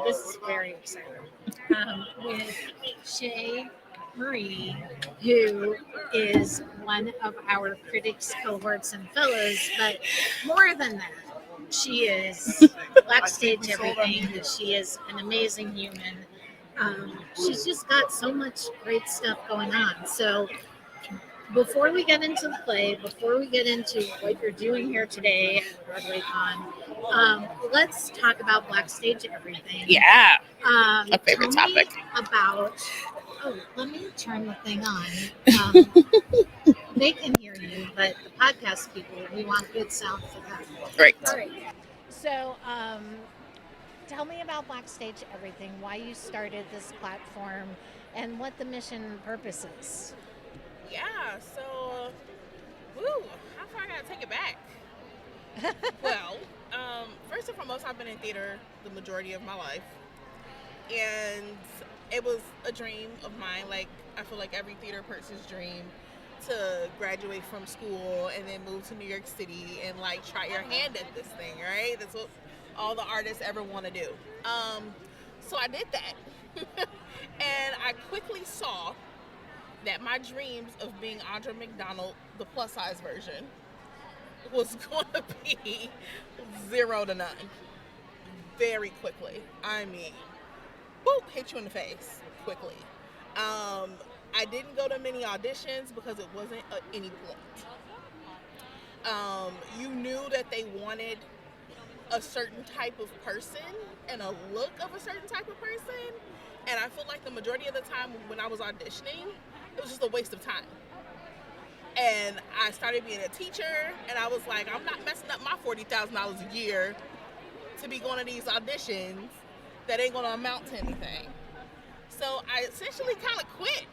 this is very exciting. With Shae Marie, who is one of our critics, cohorts, and fellows, but more than that, she is BlackStage everything. She is an amazing human. She's just got so much great stuff going on. So before we get into the play, before we get into what you're doing here today at Broadway Con, let's talk about BlackStage everything. Yeah. A favorite tell topic. Me about. Oh, let me turn the thing on. They can hear you, but the podcast people, we want good sound for them. Great. All right. So, tell me about BlackStage everything. Why you started this platform, and what the mission and purpose is. Yeah, so, how far I gotta take it back? Well, first and foremost, I've been in theater the majority of my life, and it was a dream of mine. Like, I feel like every theater person's dream to graduate from school and then move to New York City and like try your hand at this thing, right? That's what all the artists ever want to do. So I did that, and I quickly saw that my dreams of being Audra McDonald, the plus size version, was going to be 0 to none very quickly. I mean, boop, hit you in the face quickly. I didn't go to many auditions because it wasn't at any point. You knew that they wanted a certain type of person and a look of a certain type of person, and I feel like the majority of the time when I was auditioning, it was just a waste of time. And I started being a teacher, and I was like, I'm not messing up my $40,000 a year to be going to these auditions that ain't going to amount to anything. So I essentially kind of quit.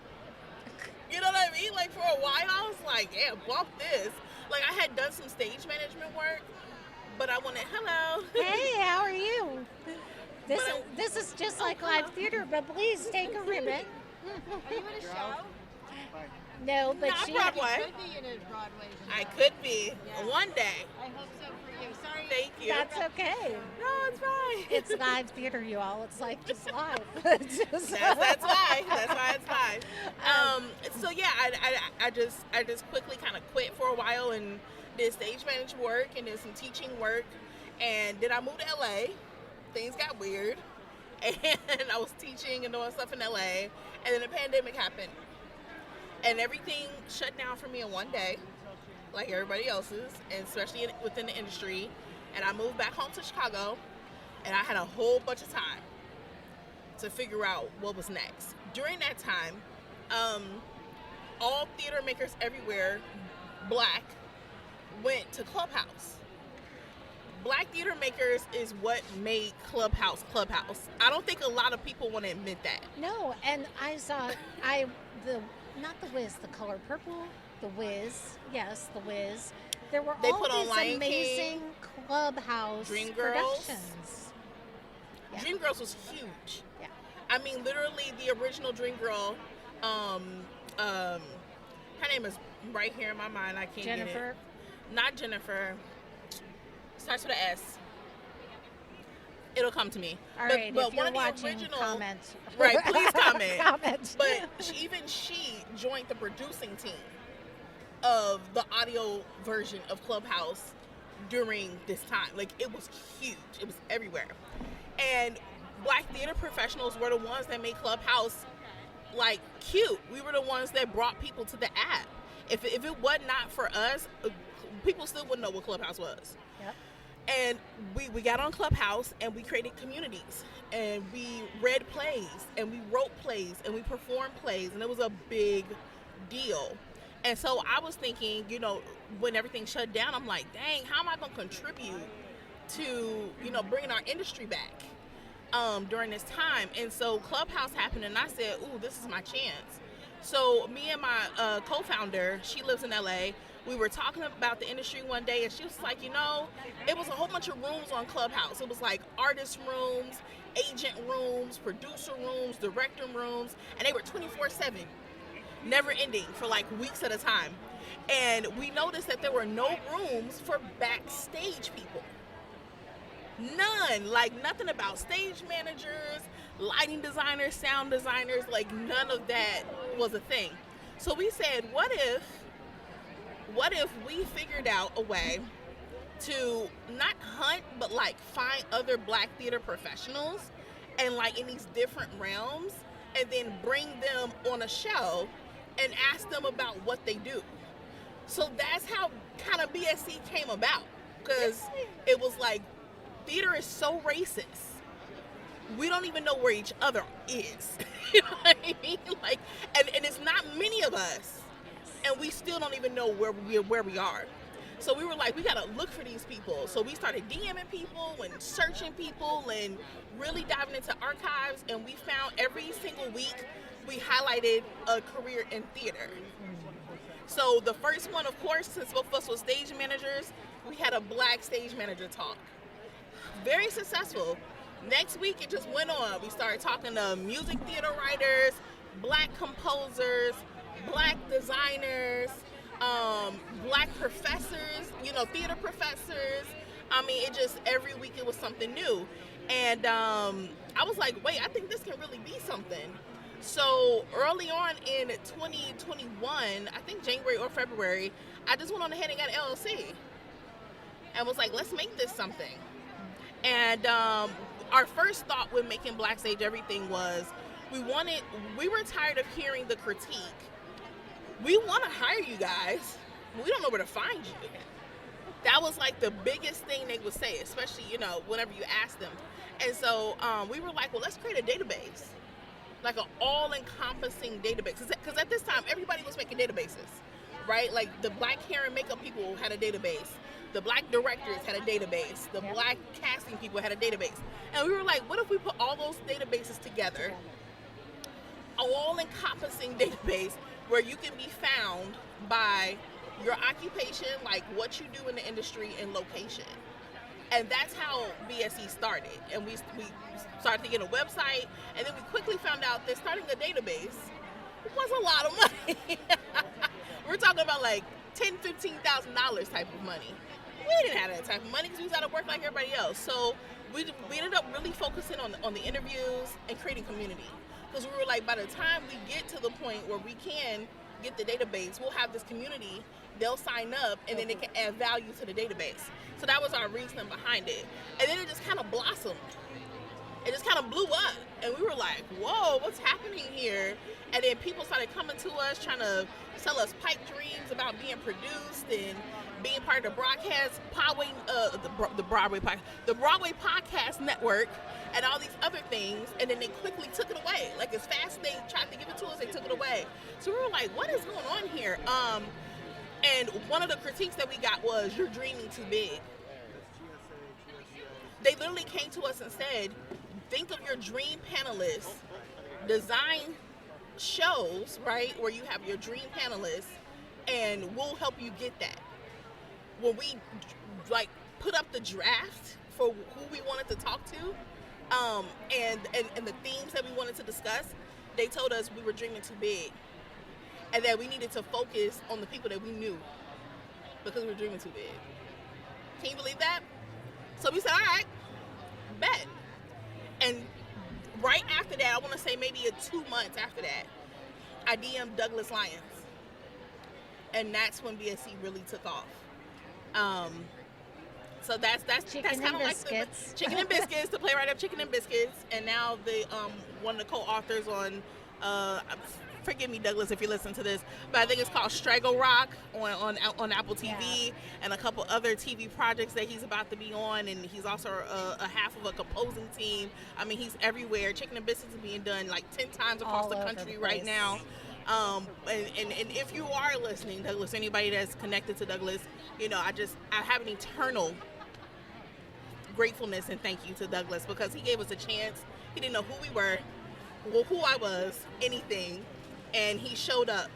You know what I mean? Like, for a while, I was like, yeah, bump this. Like, I had done some stage management work, but I wanted, hello. Hey, how are you? This is just like live theater, but please take a ribbon. Are you in a show? No, but Not she Broadway. Could be in a Broadway show. I could be Yeah. one day. I hope so for you. Sorry. Thank you. That's okay. No, it's fine. It's live theater, you all. It's like just live. That's why. That's why it's live. So yeah, I just quickly kind of quit for a while and did stage management work and did some teaching work, and then I moved to LA. Things got weird, and I was teaching and doing stuff in LA, and then the pandemic happened, and everything shut down for me in one day, like everybody else's, and especially within the industry. And I moved back home to Chicago, and I had a whole bunch of time to figure out what was next. During that time, all theater makers everywhere, Black, went to Clubhouse. Black theater makers is what made Clubhouse. I don't think a lot of people want to admit that. No, and I saw not the Wiz, the Color Purple, the Wiz, yes, the Wiz. There were They all put on these Lion amazing Clubhouse Dreamgirls. productions. Yeah. Dreamgirls was huge. Yeah. I mean, literally the original Dreamgirl. Her name is right here in my mind. I can't Jennifer. get it. Not Jennifer. Starts with an S. It'll come to me. All but, right, but if you're one of the watching, original, comment. Right, please comment. Comment. But she joined the producing team of the audio version of Clubhouse during this time. Like, it was huge. It was everywhere. And Black theater professionals were the ones that made Clubhouse like cute. We were the ones that brought people to the app. If it was not for us, people still wouldn't know what Clubhouse was. Yep. And we got on Clubhouse and we created communities, and we read plays and we wrote plays and we performed plays, and it was a big deal. And so I was thinking, when everything shut down, I'm like, dang, how am I going to contribute to, bringing our industry back during this time? And so Clubhouse happened, and I said, ooh, this is my chance. So me and my co-founder, she lives in LA, we were talking about the industry one day, and she was like, it was a whole bunch of rooms on Clubhouse. It was like artist rooms, agent rooms, producer rooms, director rooms, and they were 24/7, never ending for like weeks at a time. And we noticed that there were no rooms for backstage people. None. Like nothing about stage managers, lighting designers, sound designers, like none of that was a thing. So we said, what if we figured out a way to not hunt but like find other black theater professionals and like in these different realms and then bring them on a show and ask them about what they do. So that's how kind of BSC came about, because it was like theater is so racist. We don't even know where each other is. You know what I mean? Like, and it's not many of us, and we still don't even know where we are. So we were like, we gotta look for these people. So we started DMing people and searching people and really diving into archives, and we found every single week we highlighted a career in theater. So the first one, of course, since both of us were stage managers, we had a black stage manager talk. Very successful. Next week it just went on. We started talking to music theater writers, black composers, black designers, black professors, theater professors. I mean, it just, every week it was something new. And I was like, wait, I think this can really be something. So early on in 2021, I think January or February, I just went on ahead and got an LLC and was like, let's make this something. And our first thought when making BlackStage everything was, we were tired of hearing the critique. We want to hire you guys. We don't know where to find you. That was like the biggest thing they would say, especially, whenever you ask them. And so we were like, well, let's create a database, like an all-encompassing database. Because at this time, everybody was making databases, right? Like the black hair and makeup people had a database. The black directors had a database. The black casting people had a database. And we were like, what if we put all those databases together, an all-encompassing database where you can be found by your occupation, like what you do in the industry, and location. And that's how BSE started. And we started to get a website, and then we quickly found out that starting a database was a lot of money. We're talking about like $10,000, $15,000 type of money. We didn't have that type of money because we was out of work like everybody else. So we ended up really focusing on the interviews and creating community. Because we were like, by the time we get to the point where we can get the database, we'll have this community, they'll sign up, and then they can add value to the database. So that was our reason behind it. And then it just kind of blossomed. It just kind of blew up. And we were like, whoa, what's happening here? And then people started coming to us trying to sell us pipe dreams about being produced and being part of the broadcast, the Broadway podcast network, and all these other things. And then they quickly took it away. Like as fast as they tried to give it to us, they took it away. So we were like, what is going on here? And one of the critiques that we got was, you're dreaming too big. They literally came to us and said, think of your dream panelists, design shows, right, where you have your dream panelists, and we'll help you get that. When we like put up the draft for who we wanted to talk to, and the themes that we wanted to discuss, they told us we were dreaming too big, and that we needed to focus on the people that we knew because we were dreaming too big. Can you believe that? So we said, all right, bet. And right after that, I want to say maybe 2 months after that, I DM'd Douglas Lyons, and that's when BSC really took off. So that's kind of like the Chicken and Biscuits, the playwright of Chicken and Biscuits, and now the one of the co-authors on forgive me, Douglas, if you listen to this, but I think it's called Straggle Rock on Apple TV, and a couple other TV projects that he's about to be on, and he's also a half of a composing team. I mean, he's everywhere. Chicken and Biscuits is being done like 10 times across the country right now. And if you are listening, Douglas, anybody that's connected to Douglas, I have an eternal gratefulness and thank you to Douglas, because he gave us a chance. He didn't know who we were, who I was, anything, and he showed up,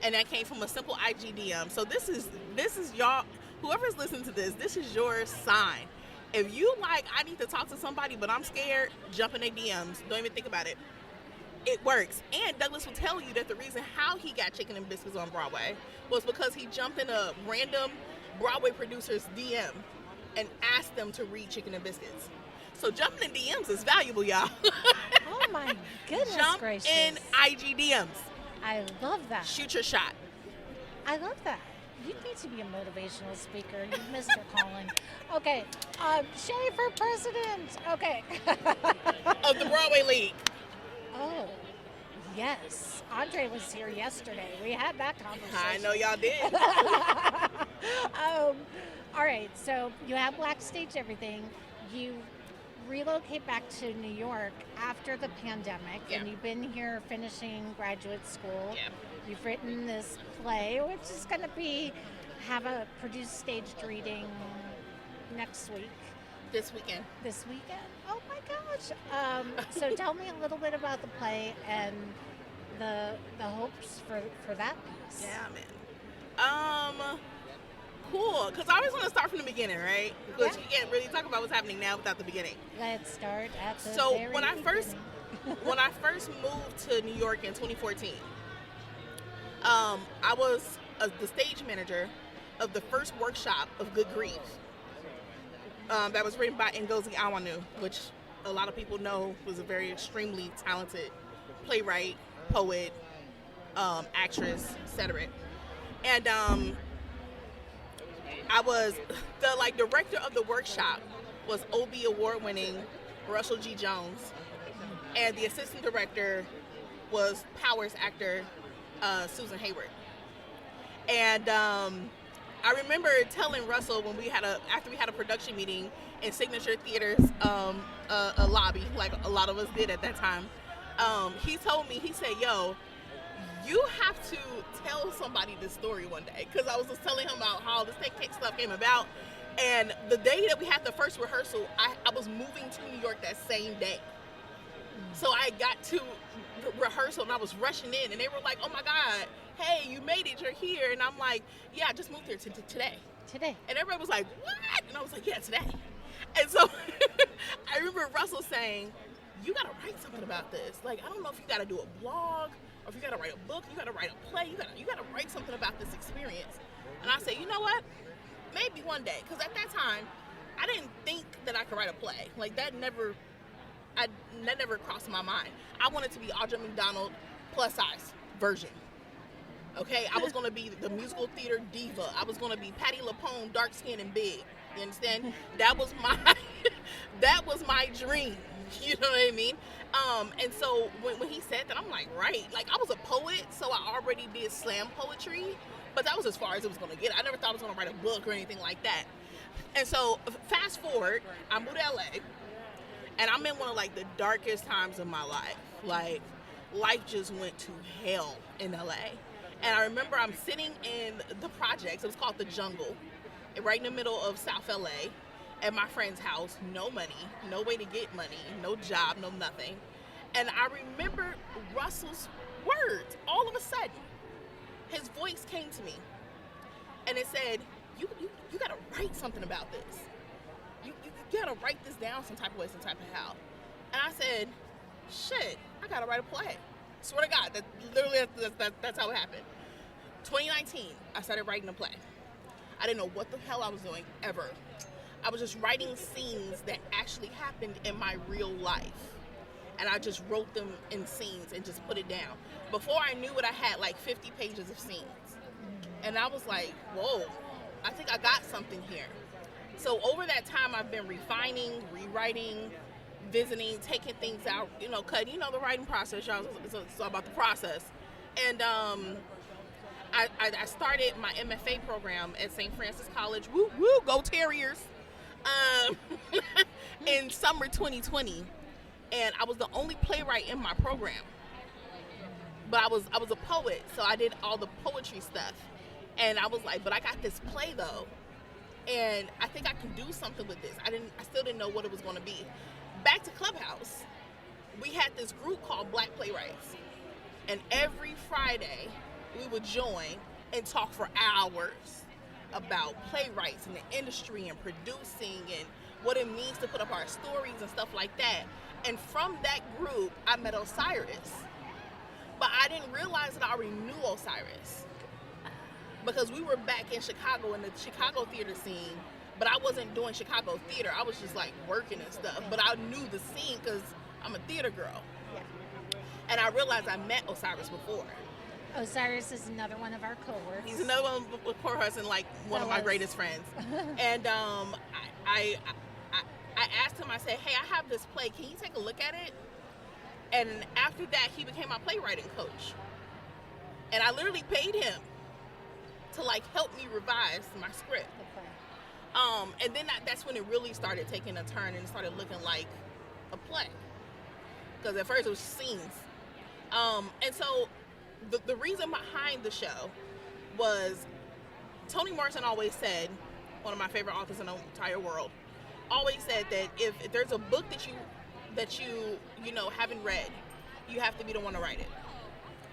and that came from a simple IG DM. So this is y'all, whoever's listening to this is your sign. If you like, I need to talk to somebody, but I'm scared, jump in their DMs. Don't even think about it. It works. And Douglas will tell you that the reason how he got Chicken and Biscuits on Broadway was because he jumped in a random Broadway producer's DM and ask them to read Chicken and Biscuits. So jumping in DMs is valuable, y'all. Oh my goodness Jump gracious. in IG DMs. I love that. Shoot your shot. I love that. You need to be a motivational speaker. You missed your calling. Okay. Shae for president. Okay. Of the Broadway League. Oh, yes. Andre was here yesterday. We had that conversation. I know y'all did. All right. So you have BlackStage everything. You relocate back to New York after the pandemic, Yeah. and you've been here finishing graduate school. Yeah. You've written this play, which is going to have a produced staged reading next week. This weekend. This weekend? Oh my gosh! So tell me a little bit about the play and the hopes for that piece. Yeah, man. Cool. Because I always want to start from the beginning, right? Because Yeah. you can't really talk about what's happening now without the beginning. Let's start at the So very when I beginning. when I first moved to New York in 2014, I was the stage manager of the first workshop of Good Grief. That was written by Ngozi Awanu, which a lot of people know was a very extremely talented playwright, poet, actress, etc. And I was the director of the workshop was Obie award-winning Russell G. Jones, and the assistant director was Powers actor Susan Hayward. And I remember telling Russell when after we had a production meeting in Signature Theater's a lobby, like a lot of us did at that time. He told me, he said, "Yo, you have to tell somebody this story one day," because I was just telling him about how this cake stuff came about. And the day that we had the first rehearsal, I was moving to New York that same day. So I got to rehearsal and I was rushing in, and they were like, "Oh my God, hey, you made it, you're here." And I'm like, "Yeah, I just moved here today." Today. And everybody was like, "What?" And I was like, "Yeah, today." And so I remember Russell saying, "You gotta write something about this. Like, I don't know if you gotta do a blog or if you gotta write a book, you gotta write a play, you gotta write something about this experience." And I said, "You know what? Maybe one day." Because at that time, I didn't think that I could write a play. Like, that never crossed my mind. I wanted to be Audra McDonald plus size version. Okay, I was gonna be the musical theater diva. I was gonna be Patti LuPone, dark skin and big. You understand? That was my dream. You know what I mean? And so when he said that, I'm like, right. Like, I was a poet, so I already did slam poetry, but that was as far as it was gonna get. I never thought I was gonna write a book or anything like that. And so fast forward, I moved to LA, and I'm in one of the darkest times of my life. Like, life just went to hell in LA. And I remember I'm sitting in the projects, it was called The Jungle, right in the middle of South LA, at my friend's house. No money, no way to get money, no job, no nothing. And I remember Russell's words. All of a sudden, his voice came to me, and it said, you gotta write something about this. You gotta write this down some type of way, some type of how. And I said, shit, I gotta write a play. Swear to God, that's how it happened. 2019, I started writing a play. I didn't know what the hell I was doing ever. I was just writing scenes that actually happened in my real life. And I just wrote them in scenes and just put it down. Before I knew it, I had 50 pages of scenes. And I was like, whoa, I think I got something here. So over that time, I've been refining, rewriting, visiting, taking things out, cutting, the writing process, y'all. It's all about the process. And I started my MFA program at St. Francis College. Woo, woo, go Terriers. In summer 2020. And I was the only playwright in my program. But I was a poet, so I did all the poetry stuff. And I was like, but I got this play though. And I think I can do something with this. I still didn't know what it was going to be. Back to Clubhouse, we had this group called Black Playwrights. And every Friday, we would join and talk for hours about playwrights and the industry and producing and what it means to put up our stories and stuff like that. And from that group, I met Osiris. But I didn't realize that I already knew Osiris, because we were back in Chicago in the Chicago theater scene but I wasn't doing Chicago theater. I was just like working and stuff. But I knew the scene because I'm a theater girl. Yeah. And I realized I met Osiris before. Osiris is another one of our cohorts. He's another one with cohorts and like one of my greatest friends. And I asked him, I said, hey, I have this play. Can you take a look at it? And after that, he became my playwriting coach. And I literally paid him to like help me revise my script. And then that's when it really started taking a turn and it started looking like a play. Because at first it was scenes. And so the reason behind the show was Toni Morrison always said, one of my favorite authors in the entire world, always said that if there's a book that you know haven't read, you have to be the one to write it.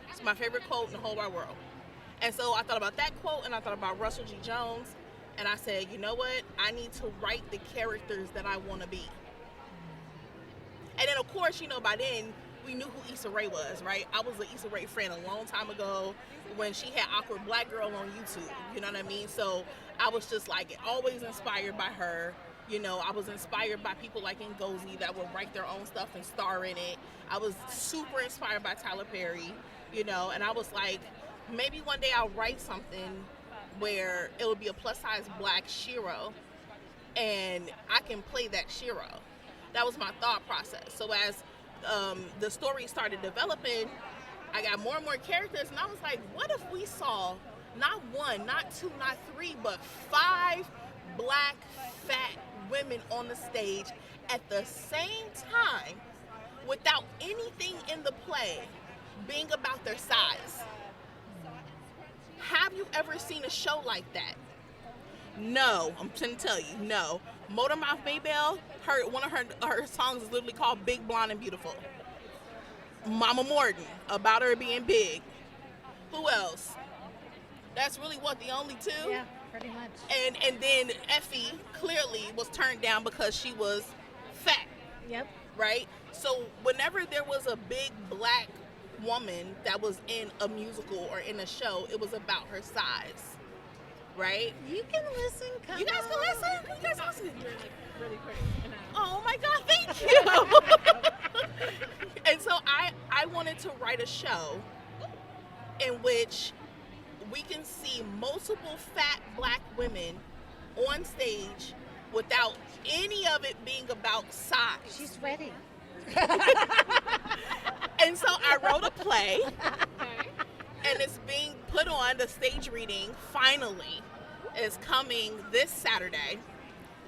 It's my favorite quote in the whole wide world. And so I thought about that quote and I thought about Russell G. Jones, and I said, you know what? I need to write the characters that I want to be. And then of course, you know, by then we knew who Issa Rae was, right? I was an Issa Rae friend a long time ago when she had Awkward Black Girl on YouTube, you know what I mean? So I was just like always inspired by her. You know, I was inspired by people like Ngozi that would write their own stuff and star in it. I was super inspired by Tyler Perry, you know, and I was like, maybe one day I'll write something where it'll be a plus-size black Shiro and I can play that Shiro. That was my thought process. So as the story started developing, I got more and more characters, and I was like, what if we saw not one, not two, not three, but 5 black fat women on the stage at the same time without anything in the play being about their size? Have you ever seen a show like that? No, I'm trying to tell you, no. Motormouth Maybelle, one of her songs is literally called Big, Blonde, and Beautiful. Mama Morton, about her being big. Who else? That's really what, the only two? Yeah, pretty much. And then Effie clearly was turned down because she was fat. Yep. Right? So whenever there was a big black woman that was in a musical or in a show, it was about her size. Right? You can listen. Come You guys on. can listen? You guys listen? Really quick. Oh my God, thank you. And so I wanted to write a show in which we can see multiple fat black women on stage without any of it being about size. She's ready. And so I wrote a play, and it's being put on. The stage reading finally is coming this Saturday.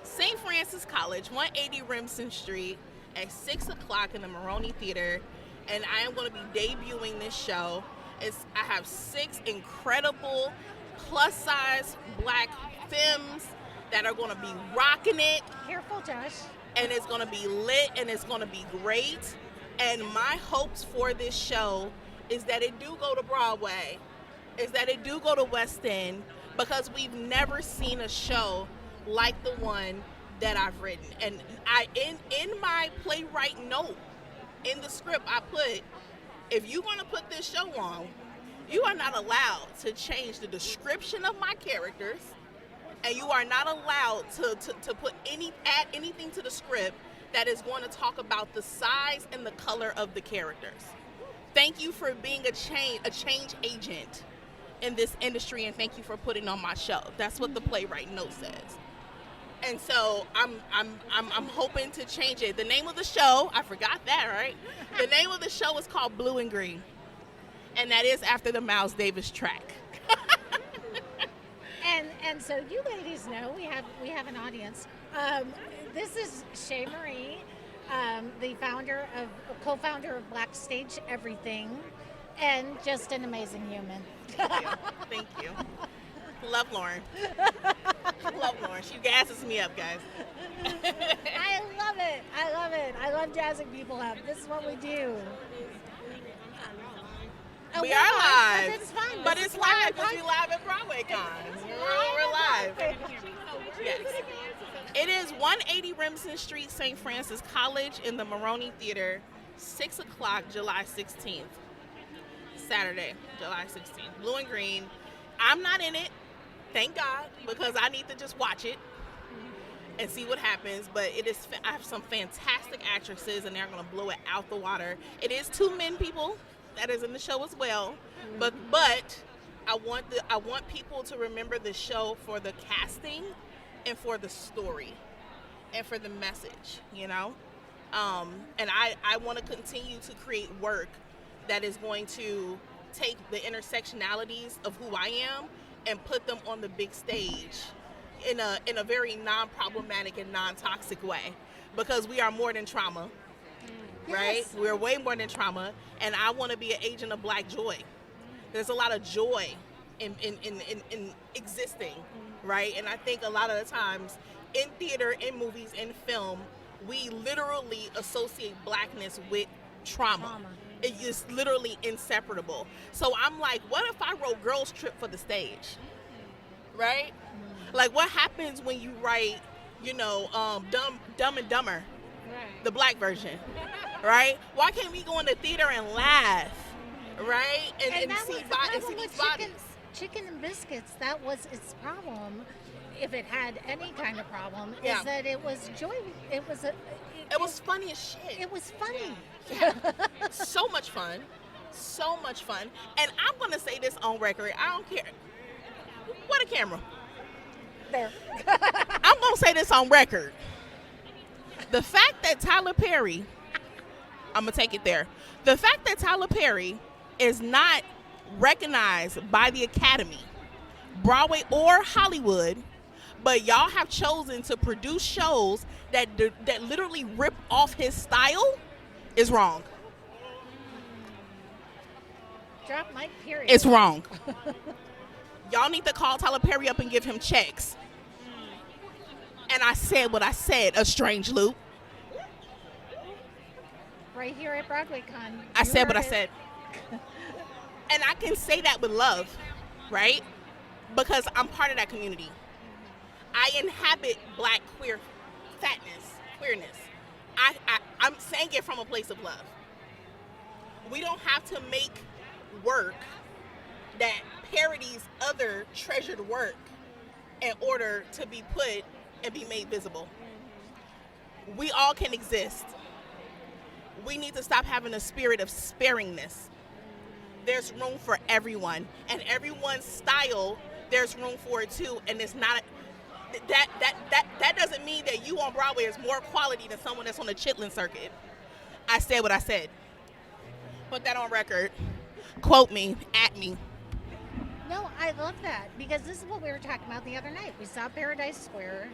St. Francis College, 180 Remsen Street at 6 o'clock in the Maroney Theater. And I am going to be debuting this show. I have 6 incredible plus-size black femmes that are going to be rocking it. Careful, Josh. And it's going to be lit and it's going to be great. And my hopes for this show is that it do go to Broadway, is that it do go to West End, because we've never seen a show like the one that I've written. And I in my playwright note, in the script, I put, if you're going to put this show on, you are not allowed to change the description of my characters, and you are not allowed to add anything to the script that is going to talk about the size and the color of the characters. Thank you for being a change agent in this industry, and thank you for putting on my show. That's what the playwright note says. And so I'm hoping to change it. The name of the show, I forgot that, right? The name of the show is called Blue and Green, and that is after the Miles Davis track. And so you ladies know we have an audience. This is Shae Marie, the co-founder of BlackStage Everything, and just an amazing human. Thank you. Love Lauren. Love Lauren. She gasses me up, guys. I love it. I love jazzing people up. This is what we do. We are live. But it's fun. But it's live because we're live at Broadway Con. We're live. Yes. It is 180 Remsen Street, St. Francis College in the Maroney Theater, 6 o'clock, July 16th. Saturday, July 16th. Blue and Green. I'm not in it, thank God, because I need to just watch it. and see what happens. But I have some fantastic actresses, and they're going to blow it out the water. It is 2 men people that is in the show as well, but I want people to remember the show for the casting and for the story and for the message, you know. And I want to continue to create work that is going to take the intersectionalities of who I am and put them on the big stage in a very non-problematic and non-toxic way, because we are more than trauma, right? Yes. We're way more than trauma, and I want to be an agent of Black joy. There's a lot of joy in existing, right? And I think a lot of the times in theater, in movies, in film, we literally associate Blackness with trauma. It is literally inseparable. So I'm like, what if I wrote Girls Trip for the stage, right? Like, what happens when you write, Dumb and Dumber, the Black version, right? Why can't we go in the theater and laugh, right? And that see was the bodies, problem see with these bodies. Chicken and Biscuits. That was its problem, if it had any kind of problem, Yeah. is that it was joy. It was It was funny as shit. It was funny. So much fun. So much fun. And I'm going to say this on record. I don't care. What a camera. There. I'm going to say this on record. The fact that Tyler Perry, I'm going to take it there. The fact that Tyler Perry is not recognized by the Academy, Broadway or Hollywood, but y'all have chosen to produce shows that literally rip off his style is wrong. Drop mic, period. It's wrong. Y'all need to call Tyler Perry up and give him checks. And I said what I said, a strange loop. Right here at Broadway Con. I You said what I heard it. said. And I can say that with love, right? Because I'm part of that community. I inhabit Black queerness. I'm saying it from a place of love. We don't have to make work that parodies other treasured work in order to be put and be made visible. We all can exist. We need to stop having a spirit of sparingness. There's room for everyone, and everyone's style, there's room for it too. And it's not that doesn't mean that you on Broadway is more quality than someone that's on the Chitlin circuit. I said what I said. Put that on record. Quote me, at me. No, I love that, because this is what we were talking about the other night. We saw Paradise Square.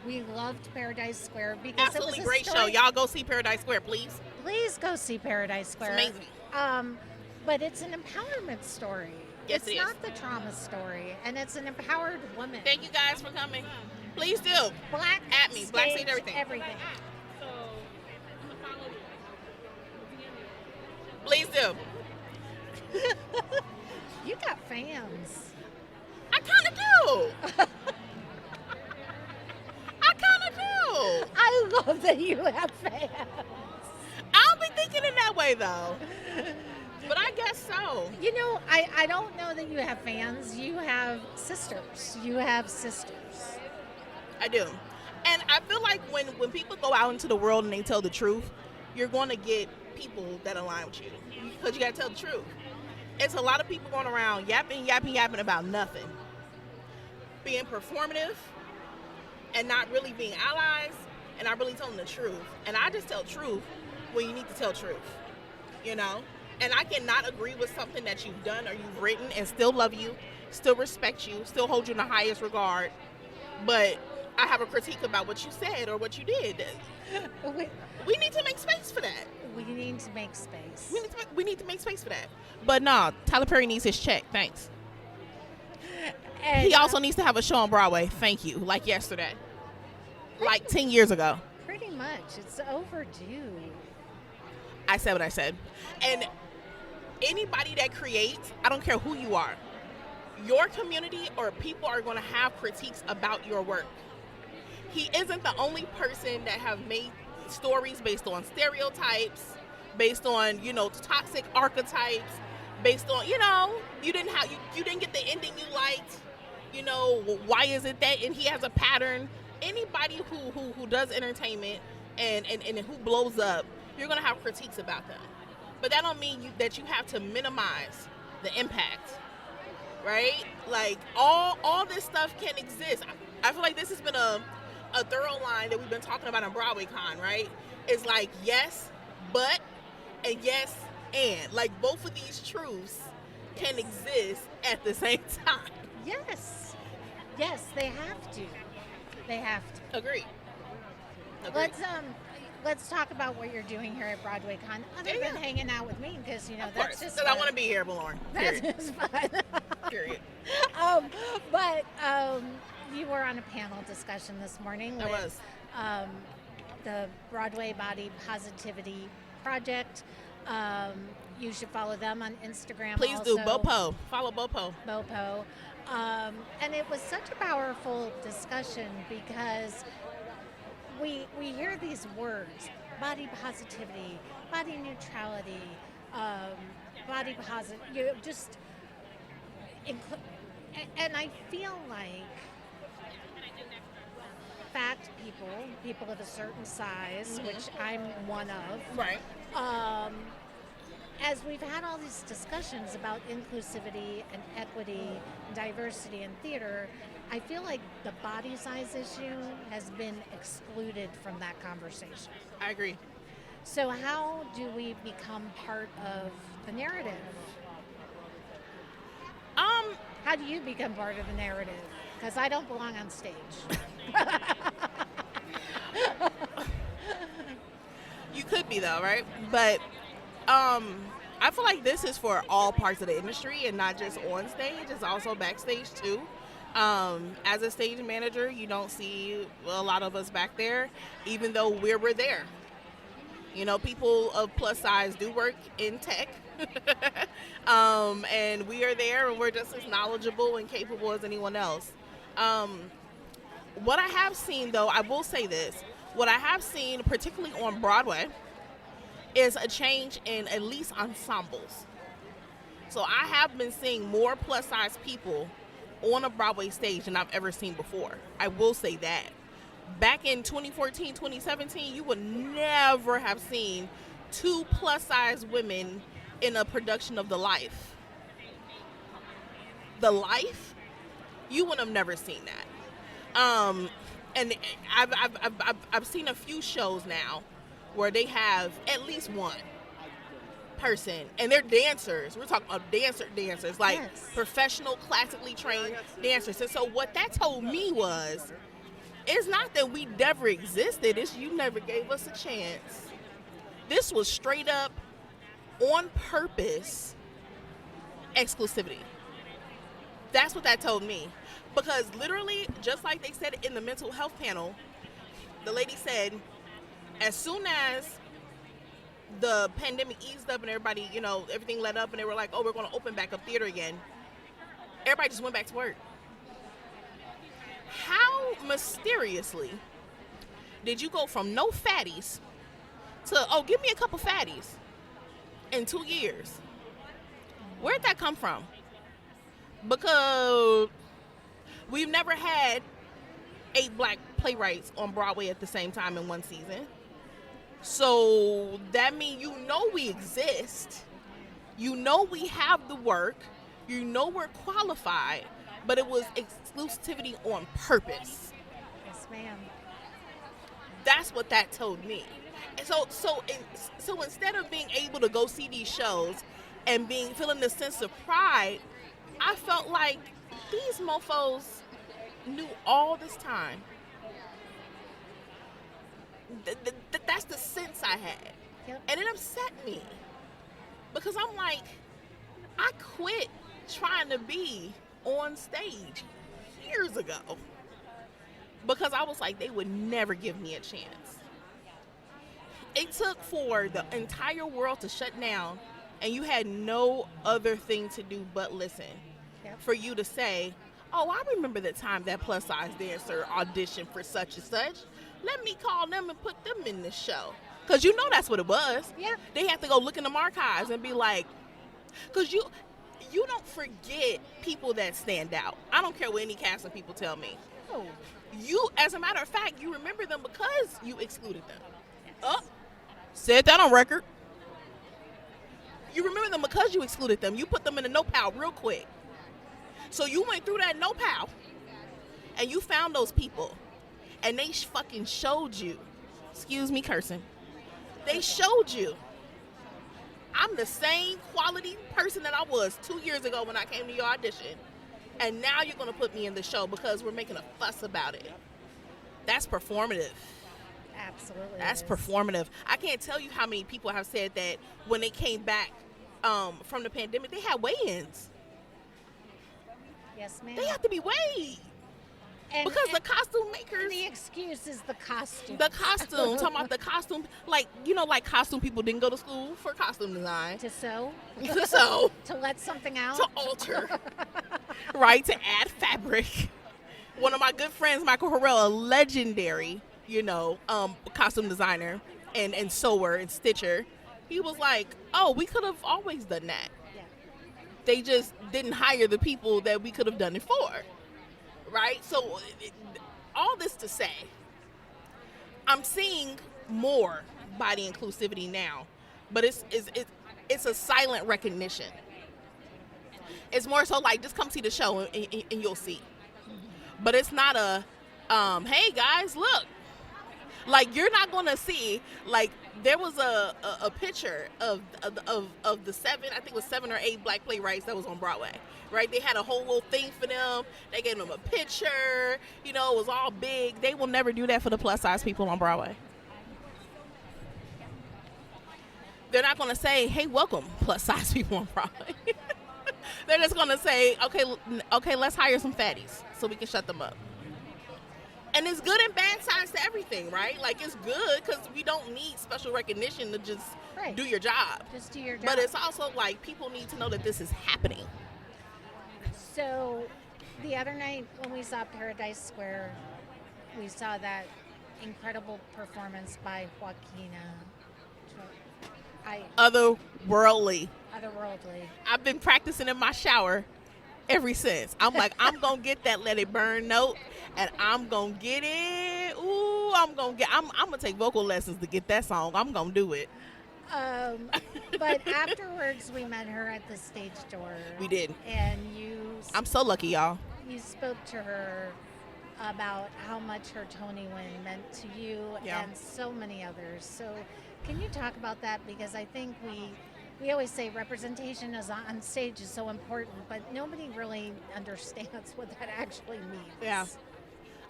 We loved Paradise Square because Absolutely it was great a show. story. Y'all go see Paradise Square, please. Please go see Paradise Square. It's amazing. But it's an empowerment story. Yes, it's it is. not the trauma story, and it's an empowered woman. Thank you guys for coming. Please do. Black At me. BlackStage everything. Everything. So, I'm gonna follow you. Please do. You got fans. I kind of do. I kind of do. I love that you have fans. I don't be thinking in that way, though. But I guess so. You know, I don't know that you have fans. You have sisters. You have sisters. I do. And I feel like when people go out into the world and they tell the truth, you're going to get people that align with you. Because you got to tell the truth. It's a lot of people going around yapping about nothing. Being performative and not really being allies and not really telling the truth. And I just tell truth when you need to tell truth, you know? And I cannot agree with something that you've done or you've written and still love you, still respect you, still hold you in the highest regard. But I have a critique about what you said or what you did. We need to make space for that. We need to make space. We need to make space for that. But no, Tyler Perry needs his check. Thanks. And, He also needs to have a show on Broadway. Thank you. Like yesterday. Like 10 years ago. pretty much. It's overdue. I said what I said. And anybody that creates, I don't care who you are, your community or people are going to have critiques about your work. He isn't the only person that have made stories based on stereotypes, based on, toxic archetypes, based on, you didn't get the ending you liked. Why is it that? And he has a pattern anybody who does entertainment and who blows up, you're gonna have critiques about them. But that don't mean that you have to minimize the impact, right? Like all this stuff can exist. I feel like this has been a thorough line that we've been talking about on Broadway Con, right? It's like yes, but, and yes, and. Like both of these truths can exist at the same time. Yes. Yes, they have to. They have to. Agree. Let's talk about what you're doing here at Broadway Con, other than hanging out with me, because Of that's course, just because I want to be here, Lauren. That's Period. just fun. Period. But you were on a panel discussion this morning I with was. The Broadway Body Positivity Project. You should follow them on Instagram. Please also. do. Bopo. Follow Bopo. Bopo. And it was such a powerful discussion because we hear these words: body positivity, body neutrality, body positive. And I feel like fat people of a certain size, which I'm one of, Right. as we've had all these discussions about inclusivity and equity and diversity in theater, I feel like the body size issue has been excluded from that conversation. I agree. So how do we become part of the narrative? How do you become part of the narrative? Because I don't belong on stage. You could be though, right? But I feel like this is for all parts of the industry and not just on stage. It's also backstage too. As a stage manager, you don't see a lot of us back there, even though we're there. You know, people of plus size do work in tech. And we are there, and we're just as knowledgeable and capable as anyone else. What I have seen, though, I will say this. What I have seen, particularly on Broadway, is a change in at least ensembles. So I have been seeing more plus size people on a Broadway stage than I've ever seen before. I will say that. Back in 2014, 2017, you would never have seen 2 plus size women in a production of The Life. The Life? You would have never seen that. And I've seen a few shows now where they have at least one person, and they're dancers. We're talking about dancers, like Yes. professional, classically trained dancers. And so what that told me was, it's not that we never existed, it's you never gave us a chance. This was straight up, on purpose, exclusivity. That's what that told me. Because literally, just like they said in the mental health panel, the lady said, as soon as the pandemic eased up and everybody, everything let up and they were like, oh, we're going to open back up theater again, everybody just went back to work. How mysteriously did you go from no fatties to, oh, give me a couple fatties in 2 years? Where'd that come from? Because we've never had 8 black playwrights on Broadway at the same time in one season. So that means we exist. We have the work. We're qualified. But it was exclusivity on purpose. Yes, ma'am. That's what that told me. And so instead of being able to go see these shows and feeling the sense of pride, I felt like these mofos knew all this time. That's the sense I had. Yep. And it upset me. Because I'm like, I quit trying to be on stage years ago. Because I was like, they would never give me a chance. It took for the entire world to shut down and you had no other thing to do but listen. Yep. For you to say, oh, I remember the time that plus size dancer auditioned for such and such. Let me call them and put them in this show. Because that's what it was. Yeah. They have to go look in the archives and be like, because you don't forget people that stand out. I don't care what any casting people tell me. No. You, as a matter of fact, you remember them because you excluded them. Oh, said that on record. You remember them because you excluded them. You put them in a no-pal real quick. So you went through that no-pal, and you found those people, and they fucking showed you. Excuse me cursing. They showed you. I'm the same quality person that I was 2 years ago when I came to your audition. And now you're going to put me in the show because we're making a fuss about it. That's performative. Absolutely. That's is. performative. I can't tell you how many people have said that when they came back from the pandemic, they had weigh-ins. Yes, ma'am. They have to be weighed. Because the costume makers. The excuse is the costume. The costume. Talking about the costume. Like, like costume people didn't go to school for costume design. To sew. To sew. To let something out. To alter. Right? To add fabric. One of my good friends, Michael Harrell, a legendary, costume designer and sewer and stitcher. He was like, oh, we could have always done that. Yeah. They just didn't hire the people that we could have done it for. Right? So all this to say, I'm seeing more body inclusivity now, but it's a silent recognition. It's more so like, just come see the show and you'll see. But it's not a, hey guys, look. Like, you're not going to see, like, there was a picture of the 7 or 8 black playwrights that was on Broadway, right? They had a whole little thing for them. They gave them a picture. It was all big. They will never do that for the plus-size people on Broadway. They're not going to say, hey, welcome, plus-size people on Broadway. They're just going to say, okay, let's hire some fatties so we can shut them up. And it's good and bad sides to everything, right? Like, it's good because we don't need special recognition to just do your job. Just do your job. But it's also like, people need to know that this is happening. So the other night when we saw Paradise Square, we saw that incredible performance by Joaquina. Otherworldly. Otherworldly. I've been practicing in my shower ever since. I'm like, I'm going to get that Let It Burn note, and I'm going to get it. Ooh, I'm going to take vocal lessons to get that song. I'm going to do it. But afterwards, we met her at the stage door. We did. And I'm so lucky, y'all. You spoke to her about how much her Tony win meant to you and so many others. So can you talk about that? Because I think we always say representation is on stage is so important, but nobody really understands what that actually means. Yeah.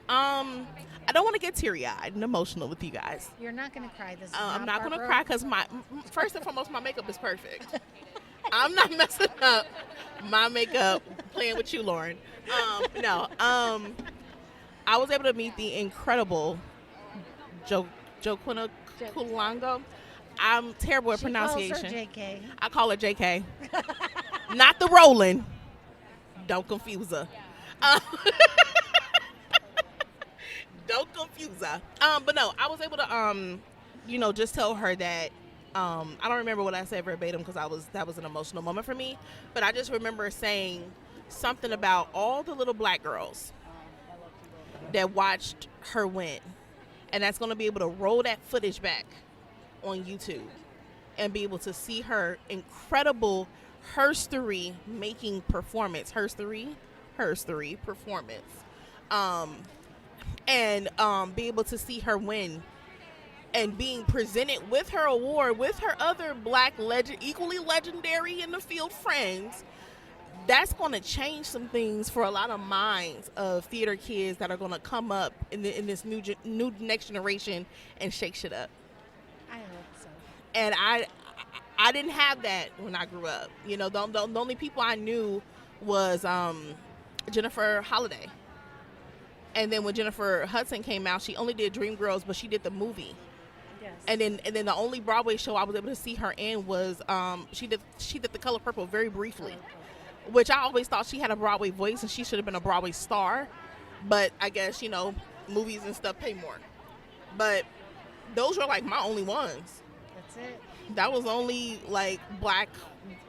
I don't want to get teary-eyed and emotional with you guys. You're not going to cry this I'm not going to cry because first and foremost, my makeup is perfect. I'm not messing up my makeup playing with you, Lauren. No. I was able to meet the incredible Joaquina Kulango. I'm terrible at pronunciation. Calls her JK. I call her JK. Not the Roland. Don't confuse her. Don't confuse her. But no, I was able to, just tell her that. I don't remember what I said verbatim because that was an emotional moment for me. But I just remember saying something about all the little black girls that watched her win, and that's going to be able to roll that footage back on YouTube and be able to see her incredible herstory making performance. Herstory performance. And be able to see her win and being presented with her award with her other black equally legendary in the field friends. That's going to change some things for a lot of minds of theater kids that are going to come up in this new next generation and shake shit up. I hope so. And I didn't have that when I grew up. The only people I knew was Jennifer Holliday. And then when Jennifer Hudson came out, she only did Dreamgirls, but she did the movie. Yes. And then the only Broadway show I was able to see her in was she did The Color Purple very briefly, which I always thought she had a Broadway voice and she should have been a Broadway star. But I guess, movies and stuff pay more. But those were like my only ones. That's it. That was only like black.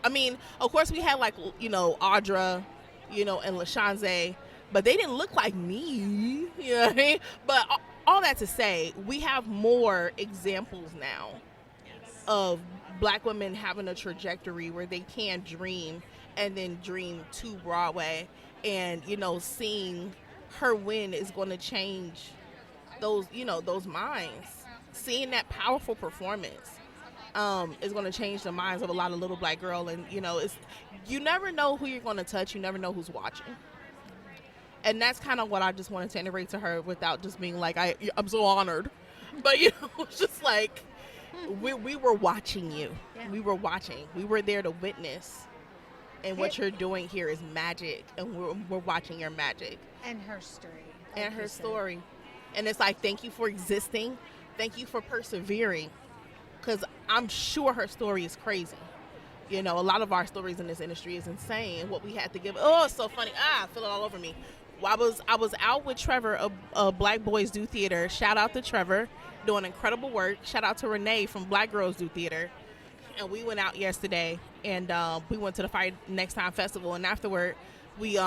I mean, of course we had like, Audra, and LaShanze. but they didn't look like me. You know what I mean? But all that to say, we have more examples now of Black women having a trajectory where they can dream and then dream to Broadway. And, seeing her win is going to change those minds. Seeing that powerful performance is going to change the minds of a lot of little Black girls. And, you never know who you're going to touch. You never know who's watching. And that's kind of what I just wanted to iterate to her without just being like, I'm so honored. But, it's just like, we were watching you. Yeah. We were watching. We were there to witness. And what you're doing here is magic. And we're watching your magic. And her story. And her story. And it's like, thank you for existing. Thank you for persevering. Because I'm sure her story is crazy. A lot of our stories in this industry is insane. What we had to give. Oh, it's so funny. I feel it all over me. I was out with Trevor of Black Boys Do Theater. Shout out to Trevor, doing incredible work. Shout out to Renee from Black Girls Do Theater. And we went out yesterday, and we went to the Fight Next Time Festival. And afterward, we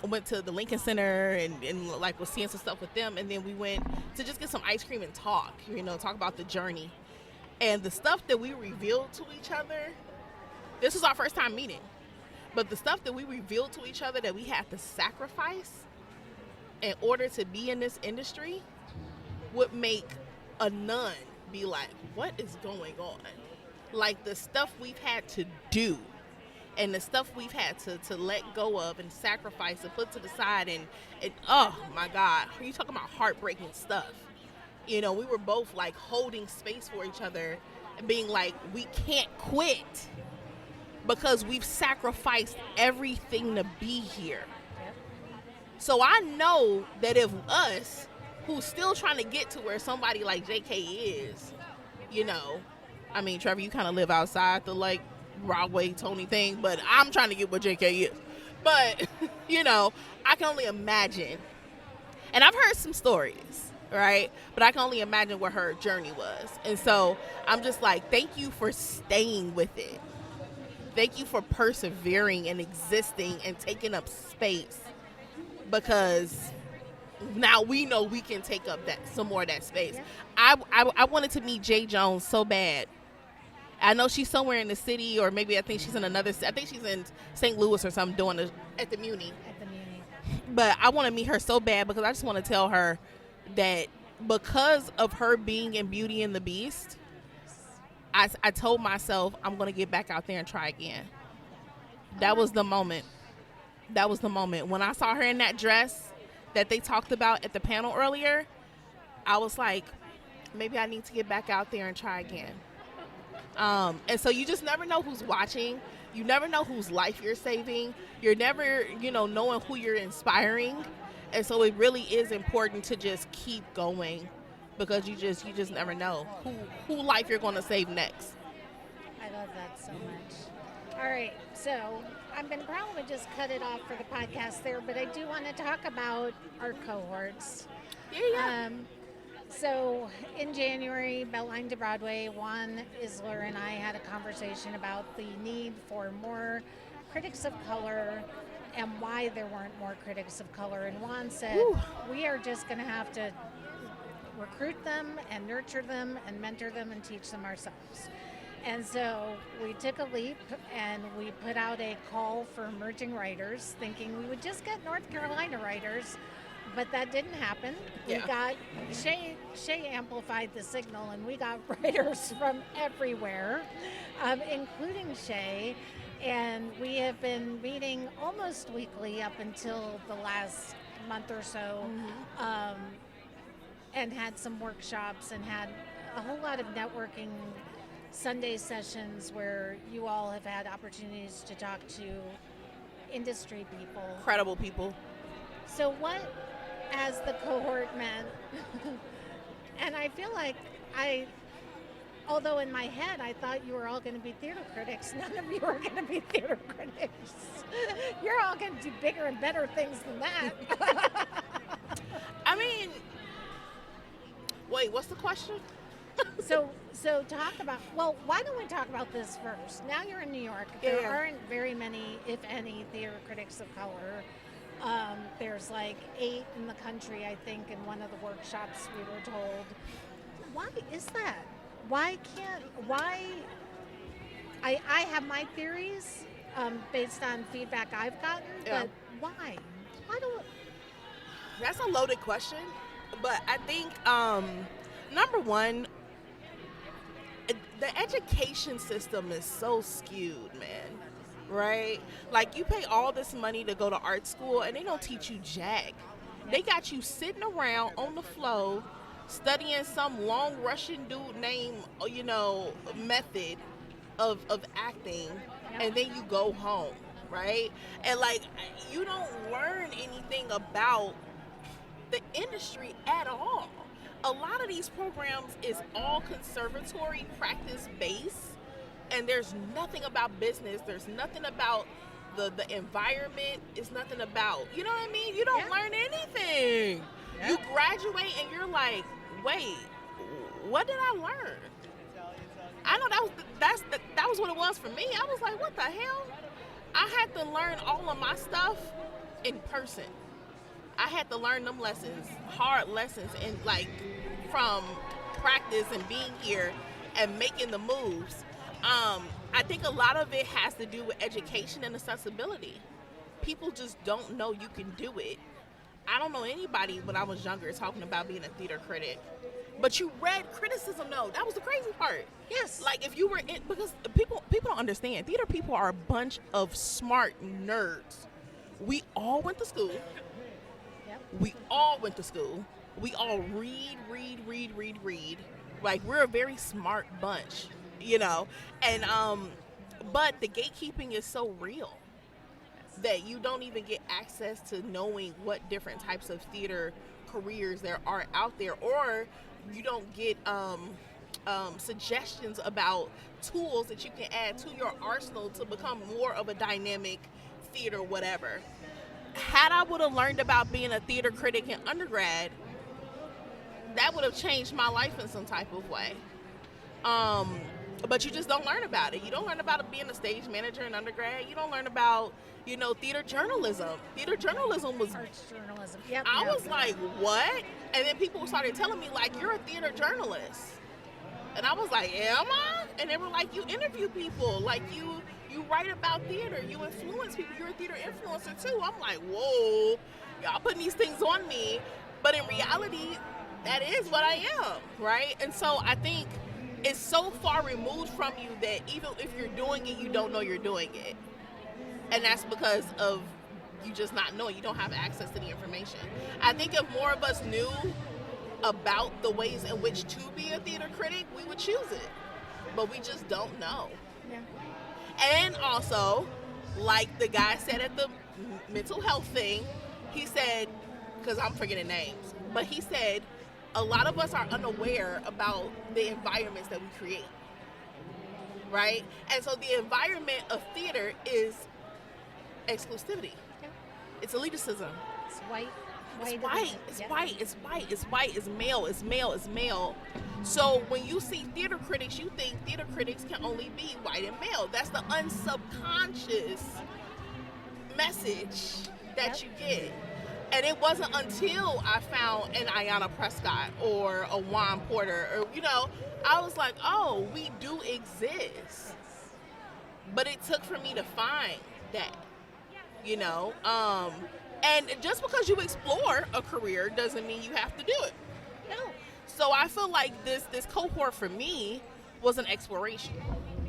went to the Lincoln Center and like was seeing some stuff with them. And then we went to just get some ice cream and talk about the journey. And the stuff that we revealed to each other, this was our first time meeting. But the stuff that we revealed to each other that we had to sacrifice in order to be in this industry would make a nun be like, what is going on? Like the stuff we've had to do and the stuff we've had to let go of and sacrifice and put to the side and oh my God, are you talking about heartbreaking stuff? We were both like holding space for each other and being like, we can't quit because we've sacrificed everything to be here. So I know that if us, who's still trying to get to where somebody like JK is, I mean, Trevor, you kind of live outside the like Broadway Tony thing, but I'm trying to get where JK is. But, I can only imagine. And I've heard some stories, right? But I can only imagine what her journey was. And so I'm just like, thank you for staying with it. Thank you for persevering and existing and taking up space. Because now we know we can take up some more of that space. Yeah. I wanted to meet Jay Jones so bad. I know she's somewhere in the city, or maybe I think she's in another. I think she's in St. Louis or something doing at the Muni. But I want to meet her so bad because I just want to tell her that because of her being in Beauty and the Beast, I told myself I'm going to get back out there and try again. That was the moment. When I saw her in that dress that they talked about at the panel earlier, I was like, maybe I need to get back out there and try again. And so you just never know who's watching. You never know whose life you're saving. You're never, knowing who you're inspiring. And so it really is important to just keep going because you just never know who life you're going to save next. I love that so much. All right, so I'm going to probably just cut it off for the podcast there, but I do want to talk about our cohorts. Yeah. So in January, Beltline to Broadway, Juan Isler and I had a conversation about the need for more critics of color and why there weren't more critics of color. And Juan said, we are just going to have to recruit them and nurture them and mentor them and teach them ourselves. And so we took a leap and we put out a call for emerging writers, thinking we would just get North Carolina writers, but that didn't happen. Yeah. We got Shae amplified the signal, and we got writers from everywhere, including Shae. And we have been meeting almost weekly up until the last month or so, and had some workshops and had a whole lot of networking Sunday sessions where you all have had opportunities to talk to industry people. Incredible people. So what, as the cohort meant, and I feel like although in my head I thought you were all going to be theater critics, none of you are going to be theater critics. You're all going to do bigger and better things than that. I mean, wait, what's the question? So talk about, well, why don't we talk about this first? Now you're in New York. There aren't very many, if any, theater critics of color. There's like 8 in the country, I think, in one of the workshops we were told. Why is that? Why? I have my theories based on feedback I've gotten, Yeah. but why? Why don't? That's a loaded question, but I think number one, the education system is so skewed, man. Right? Like you pay all this money to go to art school, and they don't teach you jack. They got you sitting around on the floor studying some long Russian dude named, method of acting, and then you go home, right? And like you don't learn anything about the industry at all. A lot of these programs is all conservatory practice based, and there's nothing about business. There's nothing about the environment. It's nothing about, you know what I mean? You don't learn anything. You graduate and you're like, wait, what did I learn? I know that was what it was for me. I was like, what the hell? I had to learn all of my stuff in person. I had to learn them lessons, hard lessons, and like from practice and being here and making the moves. I think a lot of it has to do with education and accessibility. People just don't know you can do it. I don't know anybody when I was younger talking about being a theater critic. But you read criticism though. That was the crazy part. Yes. Like if you were in, because people don't understand. Theater people are a bunch of smart nerds. We all went to school. Yep. We all went to school. We all read. Like we're a very smart bunch, And but the gatekeeping is so real that you don't even get access to knowing what different types of theater careers there are out there, or you don't get suggestions about tools that you can add to your arsenal to become more of a dynamic theater whatever. Had I would have learned about being a theater critic in undergrad, that would have changed my life in some type of way. But you just don't learn about it. You don't learn about being a stage manager in undergrad. You don't learn about, theater journalism. Theater journalism was... Arts journalism. Yep. I was like, what? And then people started telling me, like, you're a theater journalist. And I was like, am I? And they were like, you interview people. Like, you write about theater. You influence people. You're a theater influencer, too. I'm like, whoa. Y'all putting these things on me. But in reality, that is what I am, right? And so I think it's so far removed from you that even if you're doing it, you don't know you're doing it. And that's because of you just not knowing. You don't have access to the information. I think if more of us knew about the ways in which to be a theater critic, we would choose it. But we just don't know. Yeah. And also, like the guy said at the mental health thing, he said, because I'm forgetting names, but he said, a lot of us are unaware about the environments that we create, right? And so the environment of theater is exclusivity. Yeah. It's elitism. It's white. It's white. It's white. It's white. It's white. It's male. It's male. It's male. So when you see theater critics, you think theater critics can only be white and male. That's the unsubconscious message that you get. And it wasn't until I found an Ayanna Prescott or a Juan Porter, or, I was like, oh, we do exist. But it took for me to find that, and just because you explore a career doesn't mean you have to do it. No. So I feel like this cohort for me was an exploration.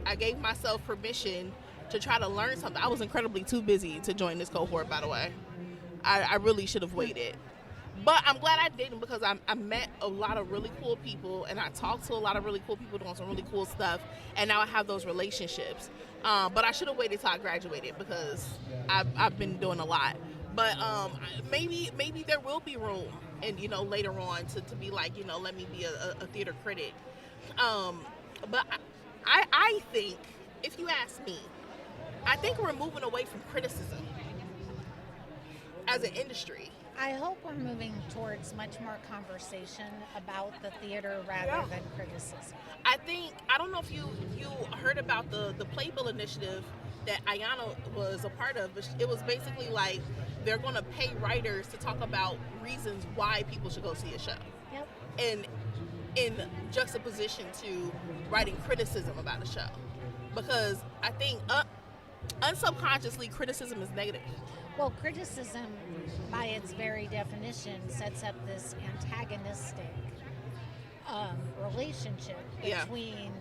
I gave myself permission to try to learn something. I was incredibly too busy to join this cohort, by the way. I really should have waited. But I'm glad I didn't, because I met a lot of really cool people, and I talked to a lot of really cool people doing some really cool stuff, and now I have those relationships. But I should have waited till I graduated, because I've been doing a lot. But maybe there will be room, and later on to be like, let me be a theater critic. But I think, if you ask me, I think we're moving away from criticism as an industry. I hope we're moving towards much more conversation about the theater rather than criticism. I don't know if you heard about the Playbill initiative that Ayanna was a part of, but it was basically like they're going to pay writers to talk about reasons why people should go see a show. Yep. And in juxtaposition to writing criticism about a show. Because I think unsubconsciously criticism is negative. Well, criticism, by its very definition, sets up this antagonistic relationship Yeah. between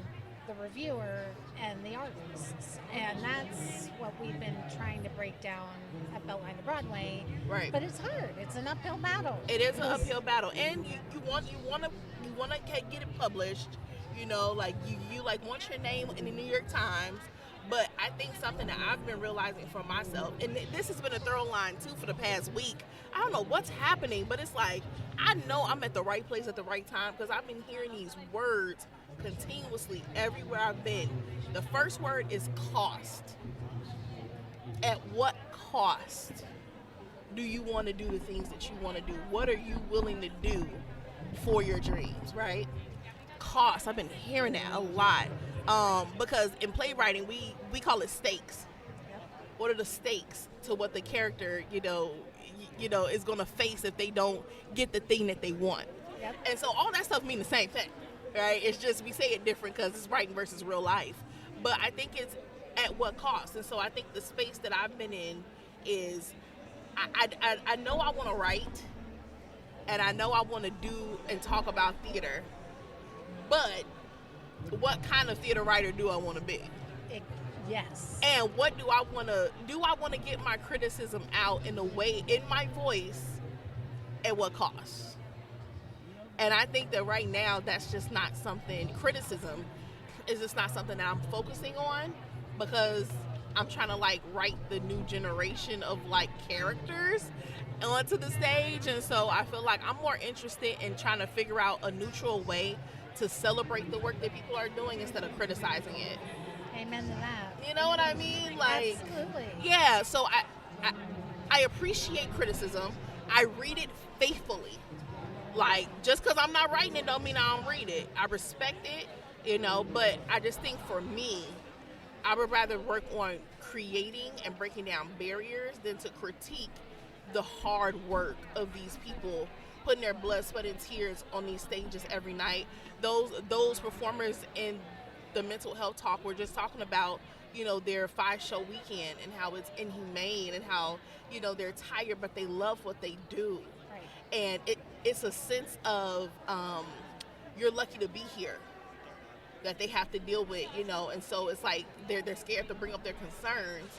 the reviewer and the artists. And that's what we've been trying to break down at Beltline to Broadway. Right. But it's hard. It's an uphill battle. It is an uphill battle, and you want to get it published. You know, like you like want your name in the New York Times. But I think something that I've been realizing for myself, and this has been a thorough line too for the past week. I don't know what's happening, but it's like I know I'm at the right place at the right time because I've been hearing these words continuously everywhere I've been. The first word is cost. At what cost do you want to do the things that you want to do? What are you willing to do for your dreams, right? Cost. I've been hearing that a lot. Because in playwriting, we call it stakes. What are the stakes to what the character, is going to face if they don't get the thing that they want? Yep. And so all that stuff mean the same thing, right? It's just we say it different because it's writing versus real life. But I think it's at what cost. And so I think the space that I've been in is I know I want to write, and I know I want to do and talk about theater, but what kind of theater writer do I want to be? Yes. And what do I want to do? I want to get my criticism out in my voice at what cost? And I think that right now that's just not something, criticism is just not something that I'm focusing on because I'm trying to write the new generation of characters onto the stage. And so I feel like I'm more interested in trying to figure out a neutral way to celebrate the work that people are doing instead of criticizing it. Amen to that. You know what I mean? Absolutely. Yeah, so I appreciate criticism. I read it faithfully. Just because I'm not writing it don't mean I don't read it. I respect it, but I just think for me, I would rather work on creating and breaking down barriers than to critique the hard work of these people putting their blood, sweat, and tears on these stages every night. Those performers in the mental health talk were just talking about, their 5-show weekend and how it's inhumane and how, they're tired, but they love what they do. Right. And it's a sense of you're lucky to be here that they have to deal with, and so it's like they're scared to bring up their concerns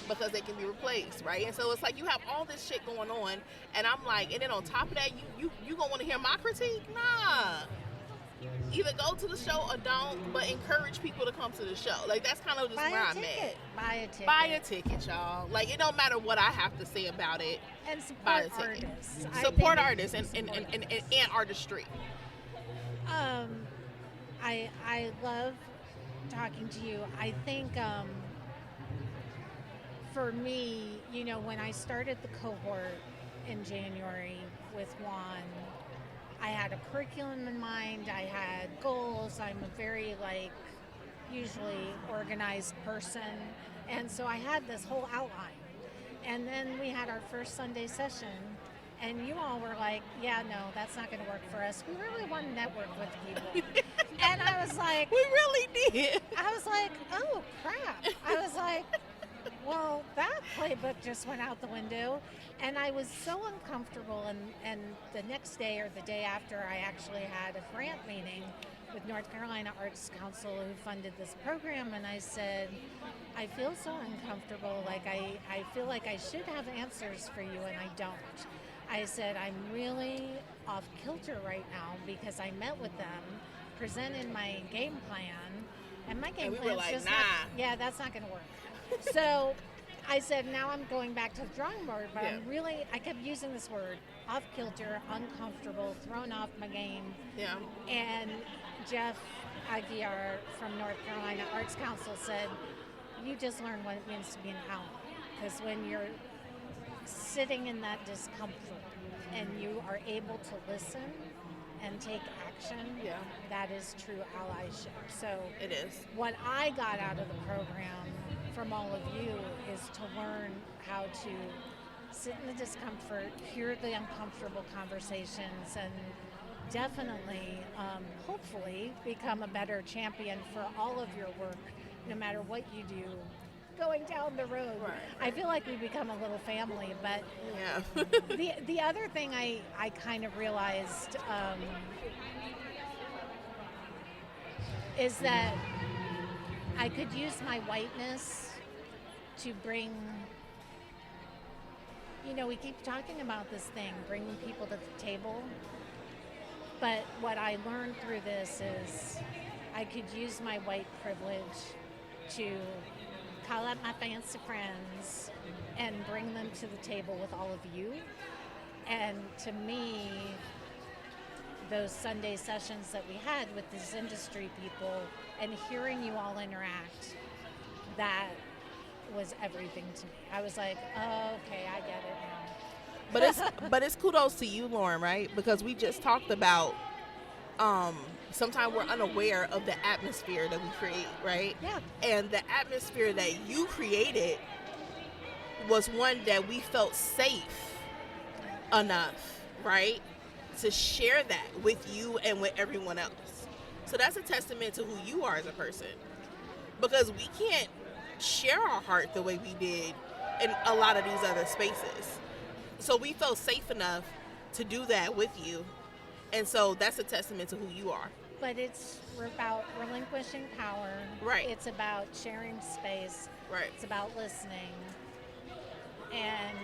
because they can be replaced, right? And so it's like you have all this shit going on, and I'm like, and then on top of that, you gonna want to hear my critique? Nah. Either go to the show or don't, but encourage people to come to the show. That's kind of just where I'm at. Buy a ticket. Buy a ticket, y'all. It don't matter what I have to say about it. And Buy support a ticket. artists. Support artists and artistry. I love talking to you. I think for me, when I started the cohort in January with Juan, I had a curriculum in mind. I had goals. I'm a very usually organized person. And so I had this whole outline. And then we had our first Sunday session. And you all were like, yeah, no, that's not going to work for us. We really want to network with people. And I was like... We really did. I was like, oh, crap. I was like, well, that playbook just went out the window. And I was so uncomfortable. And the next day or the day after, I actually had a grant meeting with North Carolina Arts Council who funded this program. And I said, I feel so uncomfortable. I feel like I should have answers for you, and I don't. I said, I'm really off kilter right now because I met with them, presented my game plan, and my game plan is just nah. that's not going to work. So I said, now I'm going back to the drawing board, but I kept using this word, off kilter, uncomfortable, thrown off my game. Yeah. And Jeff Aguiar from North Carolina Arts Council said, you just learned what it means to be an ally. Because when you're sitting in that discomfort and you are able to listen and take action, that is true allyship. So it is. What I got out of the program from all of you is to learn how to sit in the discomfort, hear the uncomfortable conversations, and definitely, hopefully, become a better champion for all of your work, no matter what you do going down the road. Right. I feel like we become a little family, but Yeah. the other thing I kind of realized is that I could use my whiteness to bring, we keep talking about this thing, bringing people to the table. But what I learned through this is I could use my white privilege to call up my fancy friends and bring them to the table with all of you. And to me, those Sunday sessions that we had with these industry people and hearing you all interact, that was everything to me. I was like, oh, okay, I get it now. But it's kudos to you, Lauren, right? Because we just talked about sometimes we're unaware of the atmosphere that we create, right? Yeah. And the atmosphere that you created was one that we felt safe enough, right, to share that with you and with everyone else. So that's a testament to who you are as a person. Because we can't share our heart the way we did in a lot of these other spaces. So we felt safe enough to do that with you. And so that's a testament to who you are. But it's about relinquishing power. Right. It's about sharing space. Right. It's about listening and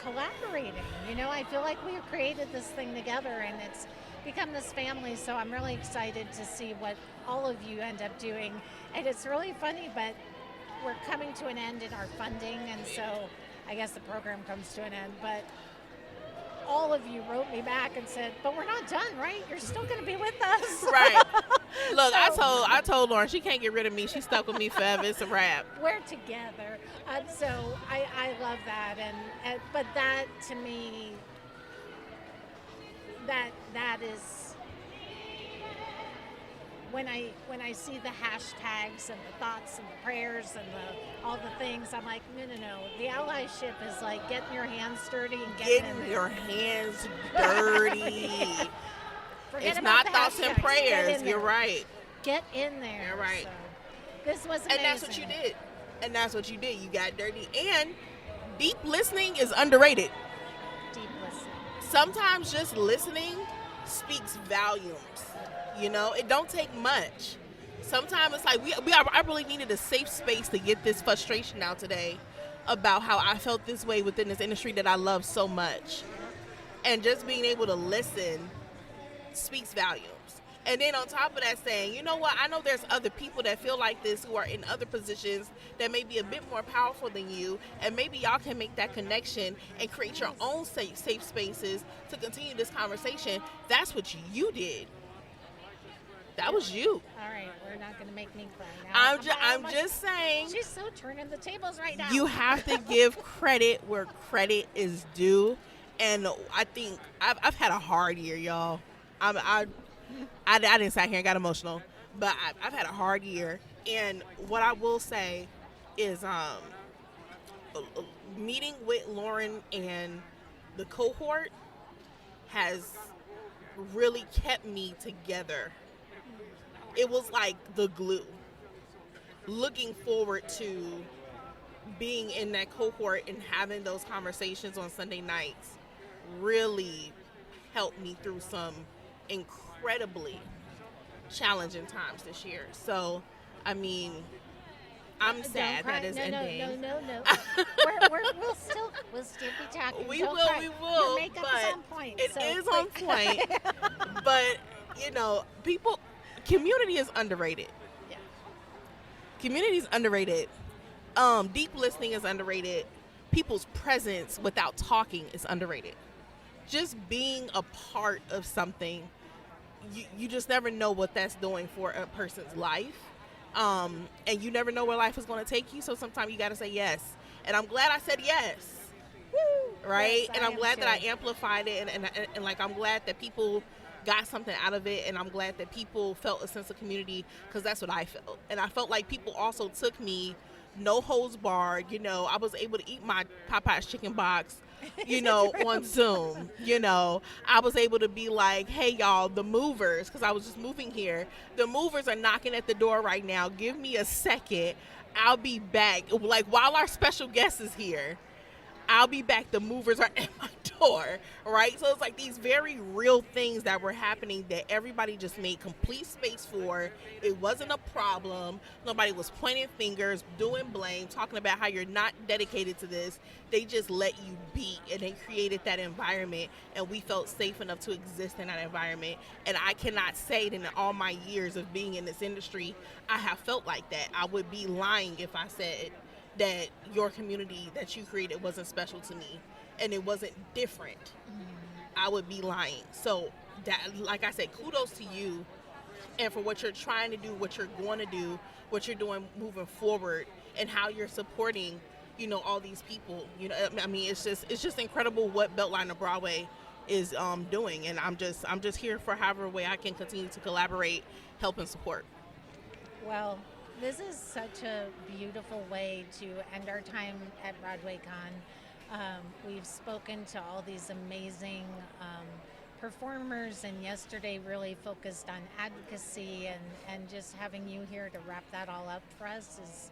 collaborating. I feel like we created this thing together and it's become this family. So I'm really excited to see what all of you end up doing. And it's really funny, but we're coming to an end in our funding. And so I guess the program comes to an end. But all of you wrote me back and said, but we're not done, right? You're still going to be with us. Right. Look, I told Lauren she can't get rid of me. She's stuck with me forever. It's a wrap. We're together. So I love that. And but that to me, that is when I see the hashtags and the thoughts and the prayers and all the things, I'm like, no. The allyship is like getting your hands dirty and getting your hands dirty. Forget it's about not the thoughts and hashtags. prayers. You're right. Get in there. You're right. So, this was amazing. And that's what you did. You got dirty. And deep listening is underrated. Deep listening. Sometimes just listening speaks volumes. It don't take much. Sometimes it's like I really needed a safe space to get this frustration out today about how I felt this way within this industry that I love so much. And just being able to listen speaks volumes. And then on top of that, saying, you know what, I know there's other people that feel like this who are in other positions that may be a bit more powerful than you, and maybe y'all can make that connection and create your own safe spaces to continue this conversation. That's what you did. That was you. All right, we're not going to make me cry now. I'm just saying. She's so turning the tables right now. You have to give credit where credit is due, and I think I've had a hard year, y'all. I didn't sit here and got emotional, but I've had a hard year, and what I will say is meeting with Lauren and the cohort has really kept me together. It was like the glue. Looking forward to being in that cohort and having those conversations on Sunday nights really helped me through some incredibly challenging times this year. So, I mean, I'm sad that it's ending. No. we'll still be talking. We Don't will, cry. we will. Your makeup but is on point. It so is on point. But, community is underrated. Yeah. Community is underrated. Deep listening is underrated. People's presence without talking is underrated. Just being a part of something, you just never know what that's doing for a person's life. And you never know where life is going to take you. So sometimes you got to say yes. And I'm glad I said yes. Woo! Right? Yes, and I'm glad too. that I amplified it. And like, I'm glad that people got something out of it. And I'm glad that people felt a sense of community, because that's what I felt. And I felt like people also took me no holds barred. I was able to eat my Popeye's chicken box on Zoom. I was able to be like, hey, y'all, the movers, because I was just moving here. The movers are knocking at the door right now. Give me a second. I'll be back. Like, while our special guest is here, I'll be back. The movers are at my door, right? So it's like these very real things that were happening that everybody just made complete space for. It wasn't a problem. Nobody was pointing fingers, doing blame, talking about how you're not dedicated to this. They just let you be, and they created that environment, and we felt safe enough to exist in that environment. And I cannot say that in all my years of being in this industry, I have felt like that. I would be lying if I said that your community that you created wasn't special to me and it wasn't different. I would be lying. So that, like I said, kudos to you and for what you're trying to do, what you're going to do, what you're doing moving forward, and how you're supporting, all these people. I mean, it's just incredible what Beltline of Broadway is doing, and I'm just here for however way I can continue to collaborate, help, and support. Well, this is such a beautiful way to end our time at BroadwayCon. We've spoken to all these amazing performers, and yesterday really focused on advocacy, and just having you here to wrap that all up for us is